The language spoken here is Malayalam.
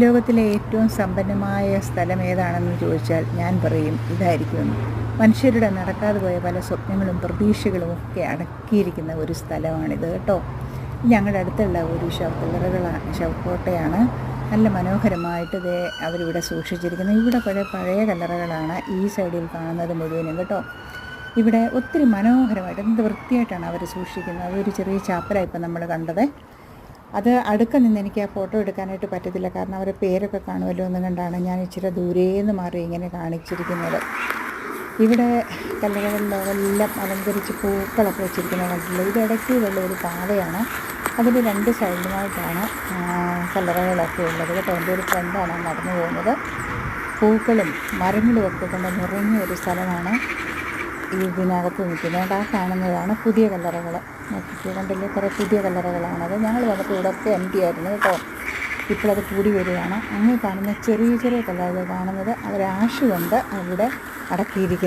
ലോകത്തിലെ ഏറ്റവും സമ്പന്നമായ സ്ഥലം ഏതാണെന്ന് ചോദിച്ചാൽ ഞാൻ പറയും ഇതായിരിക്കുമെന്ന്. മനുഷ്യരുടെ നടക്കാതെ പോയ പല സ്വപ്നങ്ങളും പ്രതീക്ഷകളും ഒക്കെ അടക്കിയിരിക്കുന്ന ഒരു സ്ഥലമാണിത് കേട്ടോ. ഞങ്ങളുടെ അടുത്തുള്ള ഒരു ശവക്കോട്ടയാണ്. നല്ല മനോഹരമായിട്ട് അവരിവിടെ സൂക്ഷിച്ചിരിക്കുന്നത്. ഇവിടെ പഴയ കല്ലറകളാണ് ഈ സൈഡിൽ കാണുന്നത് മുഴുവനും കേട്ടോ. ഇവിടെ ഒത്തിരി മനോഹരമായിട്ട് എന്ത് വൃത്തിയായിട്ടാണ് അവർ സൂക്ഷിക്കുന്നത്. അതൊരു ചെറിയ ചാപ്പലാണ് ഇപ്പം നമ്മൾ കണ്ടത്. അത് അടുക്ക നിന്ന് എനിക്ക് ആ ഫോട്ടോ എടുക്കാനായിട്ട് പറ്റത്തില്ല, കാരണം അവരുടെ പേരൊക്കെ കാണുമല്ലോ എന്ന് കണ്ടാണ് ഞാൻ ഇച്ചിരി ദൂരേന്ന് മാറി ഇങ്ങനെ കാണിച്ചിരിക്കുന്നത്. ഇവിടെ കല്ലറകളിലെല്ലാം അലങ്കരിച്ച് പൂക്കളൊക്കെ വെച്ചിരിക്കുന്നത് കണ്ടിട്ടുള്ളത്. ഇത് ഇടയ്ക്കുള്ള ഒരു പാതയാണ്. അതിൻ്റെ രണ്ട് സൈഡിലുമായിട്ടാണ് കല്ലറകളൊക്കെ ഉള്ളത് കേട്ടോ. എൻ്റെ ഒരു ഫ്രണ്ടാണ് നടന്നു പോകുന്നത്. പൂക്കളും മരങ്ങളും ഒക്കെ കൊണ്ട് നിറഞ്ഞ ഒരു സ്ഥലമാണ് ഇതിനകത്ത് നിൽക്കുന്നത്. ആ കാണുന്നതാണ് പുതിയ കല്ലറകൾ. നോക്കിക്കൊണ്ടല്ലേ കുറേ പുതിയ കല്ലറകളാണത്. ഞങ്ങൾ വന്നപ്പോൾ ഇവിടെയൊക്കെ എംറ്റി ആയിരുന്നു കേട്ടോ. ഇപ്പോഴത് കൂടി വരികയാണ്. അങ്ങനെ കാണുന്ന ചെറിയ ചെറിയ കല്ലറകൾ കാണുന്നത് അവർ ആശ കൊണ്ട് അവിടെ അടക്കിയിരിക്കുന്നത്.